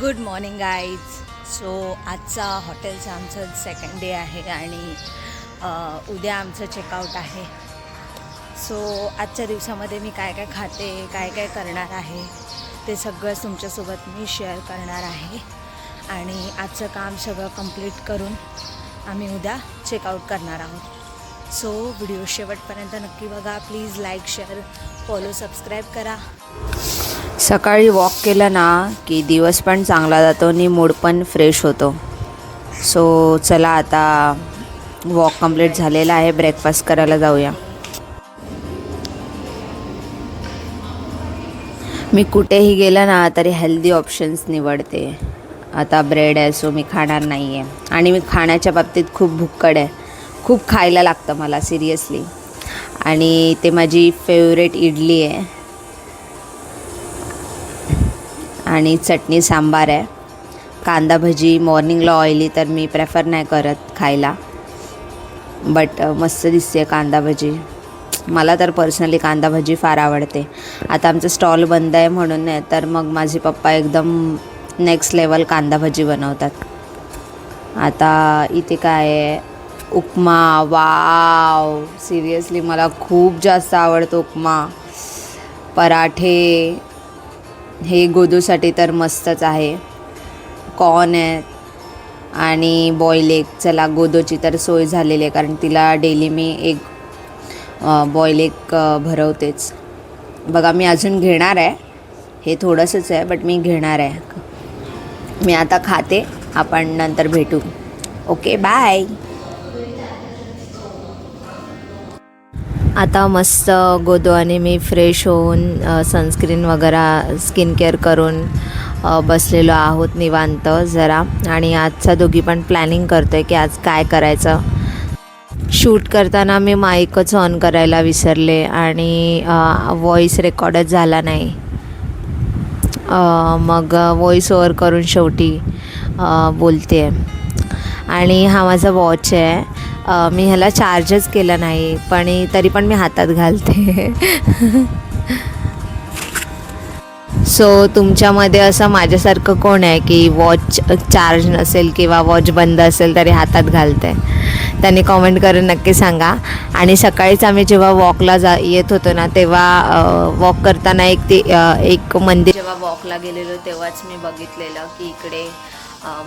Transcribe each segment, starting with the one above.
Good morning guys. So आजचा हॉटेलचा आमचं सेकंड डे आहे आणि उद्या आमचं चेकआउट आहे. सो आजच्या दिवसामध्ये मी काय काय खाते, काय काय करणार आहे ते सगळं तुमच्यासोबत मी शेअर करणार आहे. आणि आजचं काम सगळं कंप्लीट करून आम्ही उद्या चेकआउट करणार आहोत. सो व्हिडिओ शेवटपर्यंत नक्की बघा. Please like, share, follow, subscribe करा. सकाळी वॉक केलं ना की दिवस पण चांगला जातो आणि मूड पण फ्रेश होतो. सो चला आता वॉक कंप्लीट झालेला आहे, ब्रेकफास्ट करायला जाऊया. मी कुठेही गेलं ना तरी हेल्दी ऑप्शन्स निवडते. आता ब्रेड आहे सो मी खाणार नाही आहे. आणि मी खाण्याच्या बाबतीत खूप भुक्कड आहे. खूप खायला लागतं मला सिरियसली. आणि ते माझी फेवरेट इडली आहे आणि चटणी सांबार आहे. कांदा भजी मॉर्निंगला ऑइली तर मी प्रेफर नाही करत खायला, बट मस्त दिसते कांदा भजी. मला तर पर्सनली कांदा भजी फार आवडते. आता आमचं स्टॉल बंद आहे म्हणून नाही तर मग माझे पप्पा एकदम नेक्स्ट लेवल कांदा भजी बनवतात. आता इथे काय आहे, उपमा. वाव, सिरियसली मला खूप जास्त आवडतो उपमा. पराठे हे गोदूसाठी तर मस्तच आहे. कॉर्न आहे आणि बॉईल एग. चला गोदूची तर सोय झालेली आहे कारण तिला डेली मी एक बॉईल एग भरवतेच. बघा मी अजून घेणार आहे. हे थोडंसंच आहे बट मी घेणार आहे. मी आता खाते, आपण नंतर भेटू. Okay bye. आता मस्त गोदू आणि मी फ्रेश होऊन सनस्क्रीन वगैरे स्किन केअर करून बसलेलो आहोत निवांत जरा. आणि आजचा दोघी पण प्लॅनिंग करतो आहे की आज काय करायचं. शूट करताना मी माईकच ऑन करायला विसरले आणि व्हॉईस रेकॉर्डच झाला नाही. मग व्हॉईस ओव्हर करून शेवटी बोलते आहे. आणि हा माझा वॉच आहे. मी ह्याला चार्जच केलं नाही पण तरी पण मी हातात घालते. सो तुमच्यामध्ये असं माझ्यासारखं कोण आहे की वॉच चार्ज नसेल किंवा वॉच बंद असेल तरी हातात घालते? त्यांनी कॉमेंट करून नक्की सांगा. आणि सकाळीच आम्ही जेव्हा वॉकला येत होतो ना तेव्हा वॉक करताना एक मंदिर, जेव्हा वॉकला गेलेलो तेव्हाच मी बघितलेलं की इकडे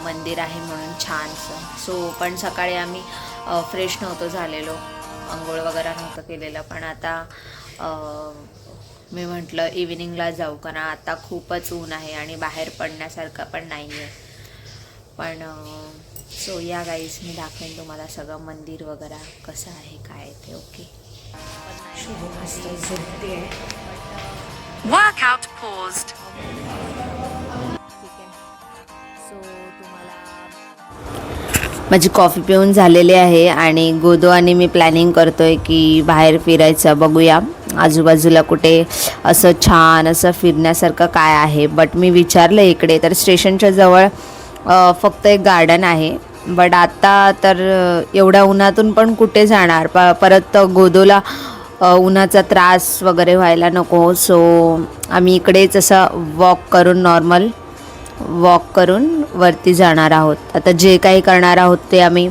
मंदिर आहे म्हणून छानसं. सो पण सकाळी आम्ही फ्रेश नव्हतो झालेलो, आंघोळ वगैरे नव्हतं केलेलं. पण आता मी म्हटलं इव्हिनिंगला जाऊ कारण आता खूपच ऊन आहे आणि बाहेर पडण्यासारखं पण नाही आहे. पण सो या गाईज मी दाखवेन तुम्हाला सगळं मंदिर वगैरे कसं आहे काय ते. ओके. शुभ मस्त झोपते आहे. Workout paused. ठीक आहे. सो तुम्हाला माझी कॉफी पिऊन झालेली आहे आणि गोदू आणि मी प्लॅनिंग करतो आहे की बाहेर फिरायचं. बघूया आजूबाजूला कुठे असं छान असं फिरण्यासारखं काय आहे. बट मी विचारलं इकडे तर स्टेशनच्या जवळ फक्त एक गार्डन आहे. बट आता तर एवढ्या उन्हातून पण कुठे जाणार. परत गोदूला उन्हाचा त्रास वगैरे व्हायला नको. सो आम्ही इकडेच असं नॉर्मल वॉक करून वरती जाणार आहोत. आता जे काही करणार आहोत ते आम्ही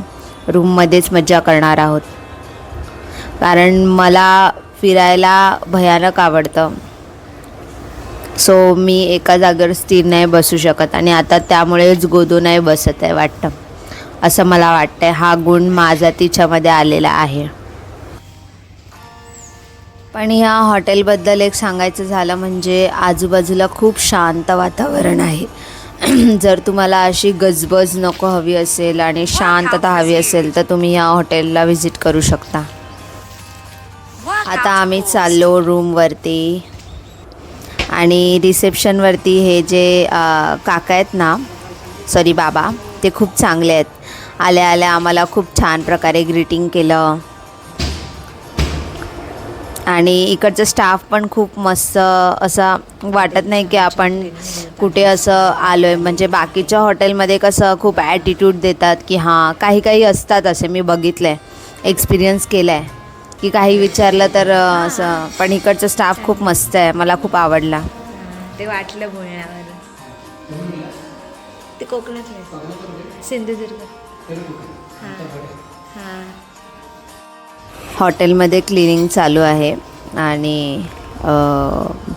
रूममध्येच मज्जा करणार आहोत कारण मला फिरायला भयानक आवडतं. सो मी एका जागेवर स्थिर नाही बसू शकत आणि आता त्यामुळेच गोदू नाही बसत आहे वाटतं, असं मला वाटतं. हा गुण माझा तिच्यामध्ये आलेला आहे. पण ह्या हॉटेलबद्दल एक सांगायचं झालं म्हणजे आजूबाजूला खूप शांत वातावरण आहे. जर तुम्हाला अशी गजबज नको हवी असेल आणि शांतता हवी असेल तर तुम्ही या हॉटेलला व्हिजिट करू शकता. आता आम्ही चाललो रूमवरती आणि रिसेप्शनवरती हे जे काका आहेत ना, सॉरी बाबा, ते खूप चांगले आहेत. आल्या आल्या आम्हाला खूप छान प्रकारे ग्रीटिंग केलं आणि इकडचं स्टाफ पण खूप मस्त. असं वाटत नाही की आपण कुठे असं आलो आहे. म्हणजे बाकीच्या हॉटेलमध्ये कसं खूप ॲटिट्यूड देतात की हां काही असतात असे, मी बघितलं आहे, एक्सपिरियन्स केला आहे की काही विचारलं तर असं. पण इकडचं स्टाफ खूप मस्त आहे, मला खूप आवडला. ते वाटलं बोलण्यावर. ते कोकणातले सिंधुदुर्ग. हां हां. हॉटेलमध्ये क्लिनिंग चालू आहे आणि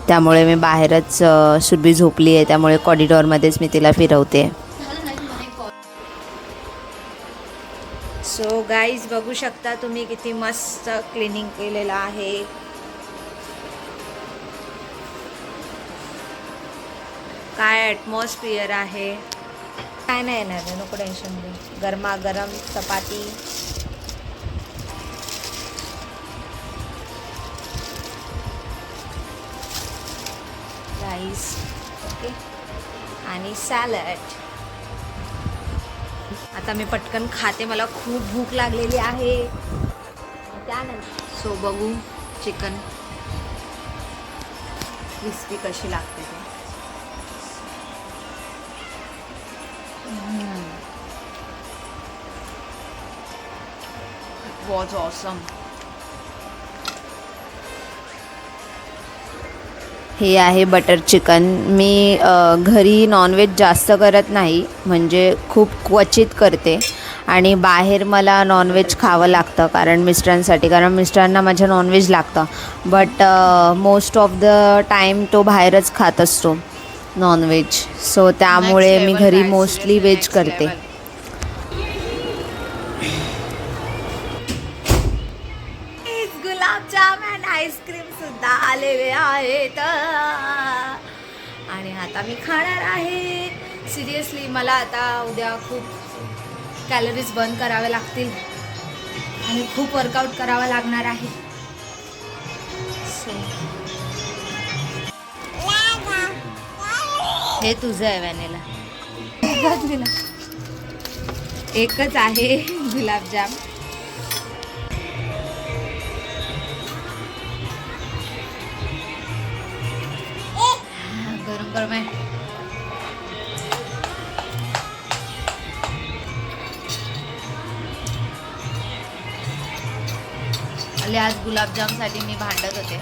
त्यामुळे मी बाहेरच सुरभी झोपली आहे, त्यामुळे कॉरिडॉरमध्येच मी तिला फिरवते. सो गाईज बघू शकता तुम्ही किती मस्त क्लिनिंग केलेलं आहे. काय ॲटमॉस्फिअर आहे. काय नाही येणार आहे, नको टेन्शन घेऊ. गरमागरम चपाती, राईस, ओके, आणि सॅलड. आता मी पटकन खाते, मला खूप भूक लागलेली आहे. त्यानंतर सो बघू चिकन क्रिस्पी कशी लागते ते. Was awesome. हे आहे बटर चिकन. मी घरी नॉनव्हेज जास्त करत नाही, म्हणजे खूप क्वचित करते आणि बाहेर मला नॉनव्हेज खावं लागतं कारण मिस्टरांसाठी, कारण मिस्टरांना माझ्या नॉनव्हेज लागतं. But most of the time तो बाहेरच खात असतो नॉनव्हेज. सो त्यामुळे मी घरी मोस्टली व्हेज करते. गुलाबजाम अँड आईस्क्रीम सुद्धा आलेले आहेत आणि आता मी खाणार आहे. सिरियसली मला आता उद्या खूप कॅलरीज बर्न करावे लागतील आणि खूप वर्कआउट करावा लागणार आहे. हे तुझं आहे व्हॅनिला. एकच आहे गुलाबजाम. गरम गरम आहे. आज गुलाबजामसाठी मी भांडत होते.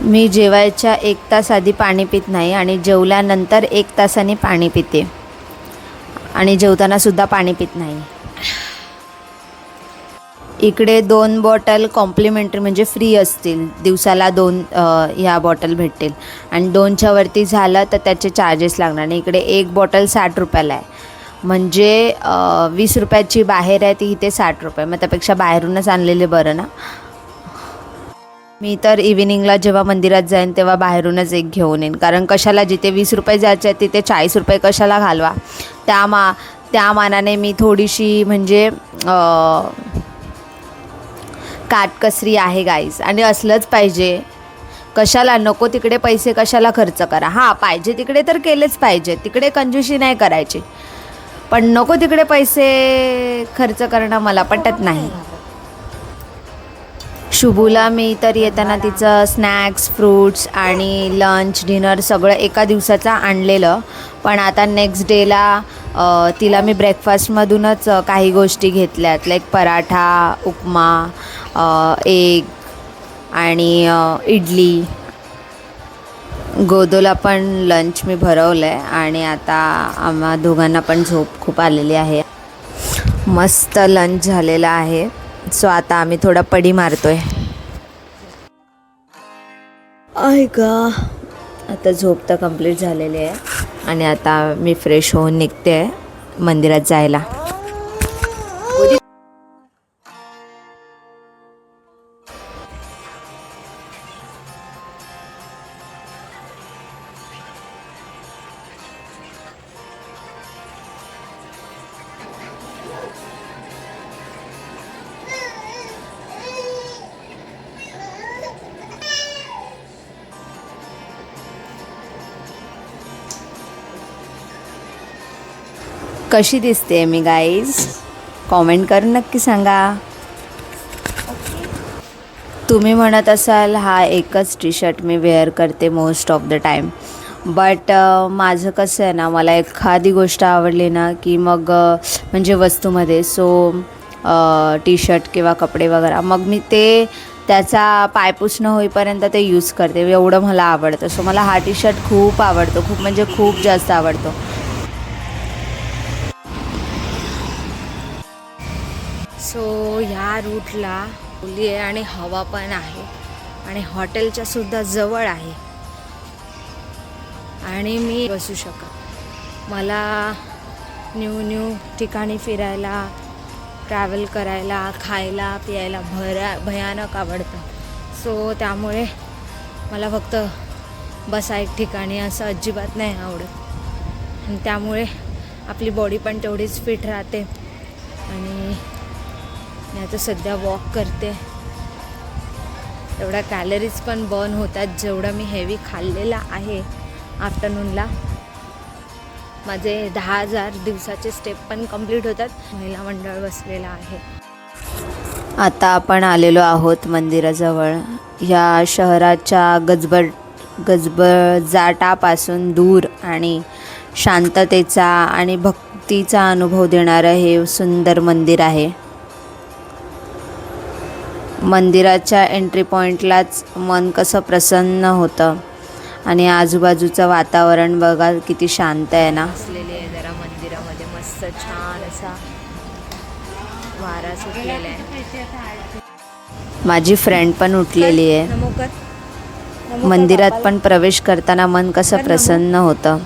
मी जेवायच्या 1 तास आधी पाणी पित नाही आणि जेवल्यानंतर 1 तासाने पाणी पिते आणि जेवताना सुद्धा पाणी पित नाही. इकडे 2 बॉटल कॉम्प्लिमेंटरी म्हणजे फ्री असतील, दिवसाला 2 ह्या बॉटल भेटतील आणि 2च्या वरती झालं तर त्याचे चार्जेस लागणार. आणि इकडे 1 बॉटल 60 रुपयाला आहे, म्हणजे 20 रुपयाची बाहेर आहे ती, इथे 60 रुपये. मग त्यापेक्षा बाहेरूनच आणलेले बरं ना. मी तर इव्हिनिंगला जेव्हा मंदिरात जाईन तेव्हा बाहेरूनच एक घेऊन येईन, कारण कशाला जिथे 20 रुपये जायचे आहेत तिथे 40 रुपये कशाला घालवा. त्या मानाने मी थोडीशी म्हणजे काटकसरी आहे गाईस, आणि असलंच पाहिजे. कशाला नको तिकडे पैसे कशाला खर्च करा. हां, पाहिजे तिकडे तर केलेच पाहिजे, तिकडे कंजूसी नाही करायची, पण नको तिकडे पैसे खर्च करणं मला पटत नाही. शुभूला मी तर येताना तिचं स्नॅक्स, फ्रूट्स आणि लंच, डिनर सगळं एका दिवसाचं आणलेलं, पण आता नेक्स्ट डेला तिला मी ब्रेकफास्टमधूनच काही गोष्टी घेतल्यात, लाईक पराठा, उपमा, एग आणि इडली. गोदोला पण लंच मी भरवलं आहे आणि आता आम्हा दोघांना पण झोप खूप आलेली आहे. मस्त लंच झालेलं आहे. सो आता आम्ही थोडा पडी मारतोय. का आता झोप तर कंप्लीट झालेली आहे आणि आता मी फ्रेश होऊन निघते आहे मंदिरात जायला. कशी दिसते मी गाईज, कॉमेंट करून नक्की सांगा. तुम्ही म्हणत असाल हा एकच टी शर्ट मी वेअर करते most of the time, but माझं कसं आहे ना, मला एखादी गोष्ट आवडली ना की मग म्हणजे वस्तूमध्ये, सो टी शर्ट किंवा कपडे वगैरे, मग मी ते त्याचा पायपुसणं होईपर्यंत ते यूज करते, एवढं मला आवडतं. सो मला हा टी शर्ट खूप आवडतो, खूप म्हणजे खूप जास्त आवडतो. सो ह्या रूटला ओली आहे आणि हवा पण आहे आणि हॉटेलच्या सुद्धा जवळ आहे आणि मी बसू शकत. मला न्यू ठिकाणी फिरायला, ट्रॅव्हल करायला, खायला प्यायला भयानक आवडतं. सो त्यामुळे मला फक्त एक ठिकाणी असं अजिबात नाही आवडत आणि त्यामुळे आपली बॉडी पण तेवढीच फिट राहते. आणि मी आता सध्या वॉक करते, तेवढ्या कॅलरीज पण बर्न होतात जेवढं मी हेवी खाल्लेलं आहे. आफ्टरनूनला माझे 10,000 दिवसाचे स्टेप पण कंप्लीट होतात. महिला मंडळ बसलेला आहे. आता आपण आलेलो आहोत मंदिराजवळ. या शहराच्या गजबजाटापासून दूर आणि शांततेचा आणि भक्तीचा अनुभव देणारं हे सुंदर मंदिर आहे. मंदिराच्या एंट्री पॉईंटलाच मन कसं प्रसन्न होतं आणि आजूबाजूचं वातावरण बघा किती शांत आहे ना. बसलेली आहे जरा मंदिरामध्ये, मस्त छान असा वारा सुटलेला आहे. माझी फ्रेंड पण उठलेली आहे. मंदिरात पण प्रवेश करताना मन कसं प्रसन्न होतं.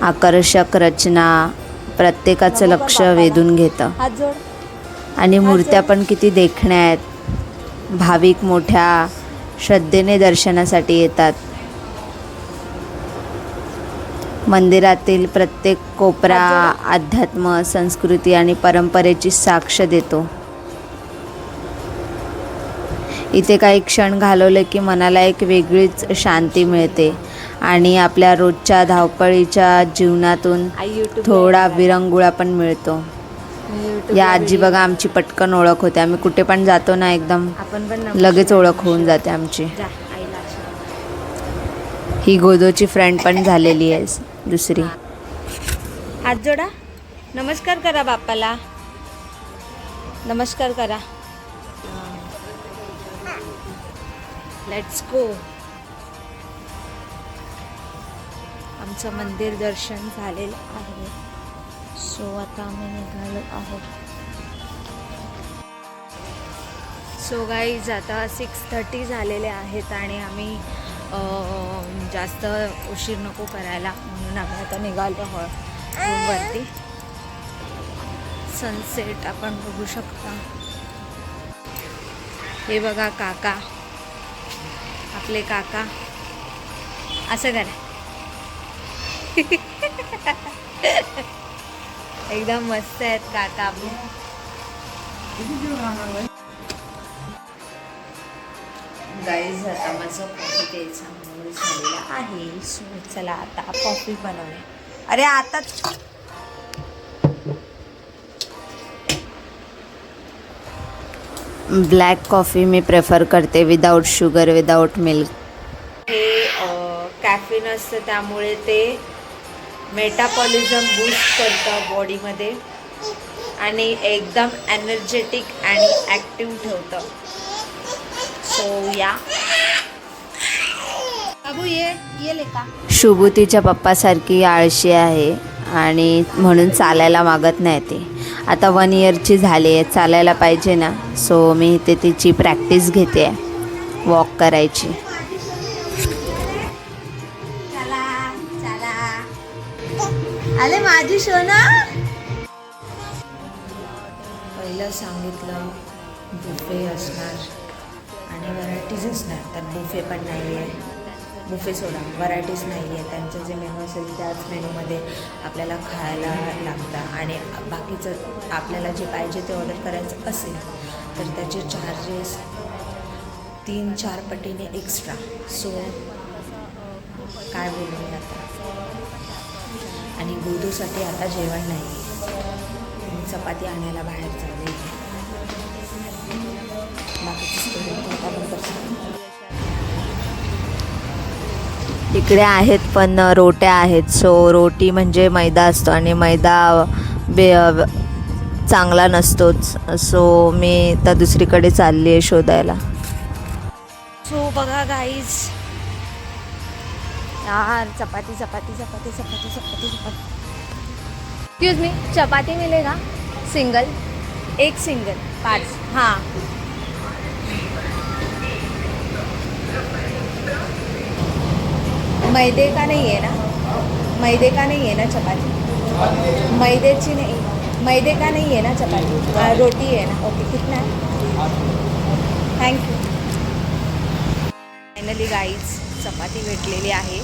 आकर्षक रचना प्रत्येकाचं लक्ष वेधून घेतं हात जोड. आणि मूर्त्या पण किती देखण्या आहेत. भाविक मोठ्या श्रद्धेने दर्शनासाठी येतात. मंदिरातील प्रत्येक कोपरा अध्यात्म, संस्कृती आणि परंपरेची साक्ष देतो. इथे काही क्षण घालवले की मनाला एक वेगळीच शांती मिळते आणि आपल्या रोजच्या धावपळीच्या जीवनातून थोडा विरंगुळा पण मिळतो. या आजी बघा आमची पटकन ओळख होते. आम्ही कुठे पण जातो ना एकदम आपण पण लगेच ओळख होऊन जाते आमची. जा आईला आशीर्वाद. ही गोदोची फ्रेंड पण झालेली आहे दुसरी. हात जोडा, नमस्कार करा बाप्पाला, नमस्कार करा. Let's go. आमचं मंदिर दर्शन झालेलं आहे. सो आता आम्ही निघालो आहोत. सो गाईज आता 6:30 झालेले आहेत आणि आम्ही जास्त उशीर नको करायला म्हणून आम्ही आता निघालो आहोत रूमवरती. सनसेट आपण बघू शकता. हे बघा काका, आपले काका असं करा. एकदम मस्त आहेत काका आपले. गाईज आता माझं कॉफी प्यायचा मूड झालेला आहे. सो चला आता कॉफी बनवूया. अरे आता ब्लॅक कॉफी मी प्रेफर करते विदाऊट शुगर, विदाऊट मिल्क. हे कॅफिन असतं त्यामुळे ते मेटाबॉलिझम बूस्ट करतं बॉडीमध्ये आणि एकदम एनर्जेटिक आणि ॲक्टिव्ह ठेवतं. सो या बाबू ये लेका. शुभू तिच्या पप्पासारखी आळशी आहे आणि म्हणून चालायला मागत नाही ती. आता 1 इयरची झाली आहे, चालायला पाहिजे ना. सो मी इथे तिची प्रॅक्टिस घेते वॉक करायची. चला चला आले माझी सोना. पहिलं सांगितलं बुफे असणार आणि व्हरायटीज असणार, तर बुफे पण नाही आहे. बुफे सोडा, व्हरायटीज नाही आहे. त्यांचं जे मेनू असेल त्याच मेनूमध्ये आपल्याला खायला लागतं आणि बाकीचं आपल्याला जे पाहिजे ते ऑर्डर करायचं असेल तर त्याचे चार्जेस 3-4 पटीने एक्स्ट्रा. सो काय बोलू मी आता. आणि गोदूसाठी आता जेवण नाही आहे, मी चपाती आणायला बाहेर चालले. इकडे आहेत पण रोट्या आहेत. सो रोटी म्हणजे मैदा असतो आणि मैदा चांगला नसतोच. सो मी तर दुसरीकडे चालली आहे शोधायला. सो बघा गाईज, यार चपाती चपाती चपाती चपाती चपाती चपाती. एक्सक्यूज मी, चपाती मिलेगा सिंगल? एक सिंगल 5. हां. मैदे का नाही आहे ना? मैदे का नाही आहे ना चपाती? मैद्याची नाही. मैदे का नहीं है ना चपाती? रोटी है ना? ओके. कितना है? थँक्यू. फायनली गाईज चपाती भेटलेली आहे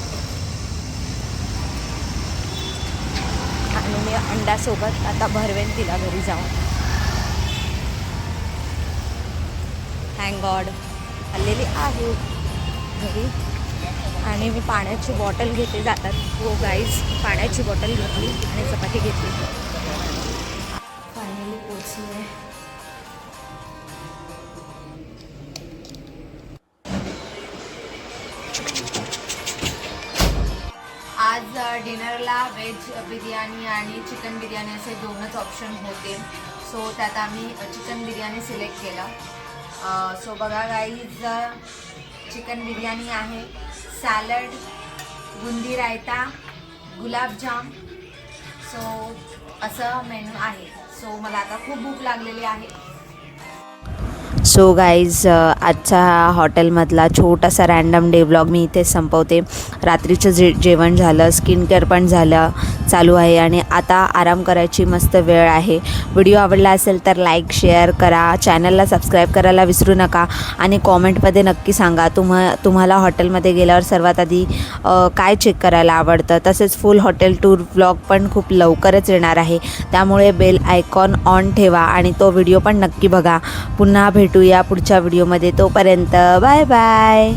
आणि मी अंड्यासोबत आता भरवेन तिला घरी जाऊन. थँक गॉड आलेली आहे घरी. आणि मी पाण्याची बॉटल घेते जातात. हो गाईज पाण्याची बॉटल घेतली आणि चपाती घेतली. फायनली पोचली आहे. आज डिनरला व्हेज बिर्याणी आणि चिकन बिर्याणी असे 2च ऑप्शन होते. सो त्यात आम्ही चिकन बिर्याणी सिलेक्ट केलं. सो बघा गाईज चिकन बिर्याणी आहे, सॅलड, बुंदी रायता, गुलाबजाम. सो असं मेनू आहे. सो मला आता खूप भूक लागलेली आहे. सो गाईज आजचा हॉटेलमधला छोटासा रॅन्डम डे व्लॉग मी इथे संपवते. रात्रीचं जेवण झालं, स्किन केअर पण झालं चालू आहे आणि आता आराम करायची मस्त वेळ आहे. व्हिडिओ आवडला असेल तर लाईक शेअर करा, चॅनलला सबस्क्राईब करायला विसरू नका आणि कॉमेंटमध्ये नक्की सांगा तुम्हाला हॉटेलमध्ये गेल्यावर सर्वात आधी काय चेक करायला आवडतं. तसेच फुल हॉटेल टूर व्लॉग पण खूप लवकरच येणार आहे, त्यामुळे बेल आयकॉन ऑन ठेवा आणि तो व्हिडिओ पण नक्की बघा. पुन्हा भेटूया पुढच्या व्हिडिओमध्ये. तोपर्यंत बाय बाय.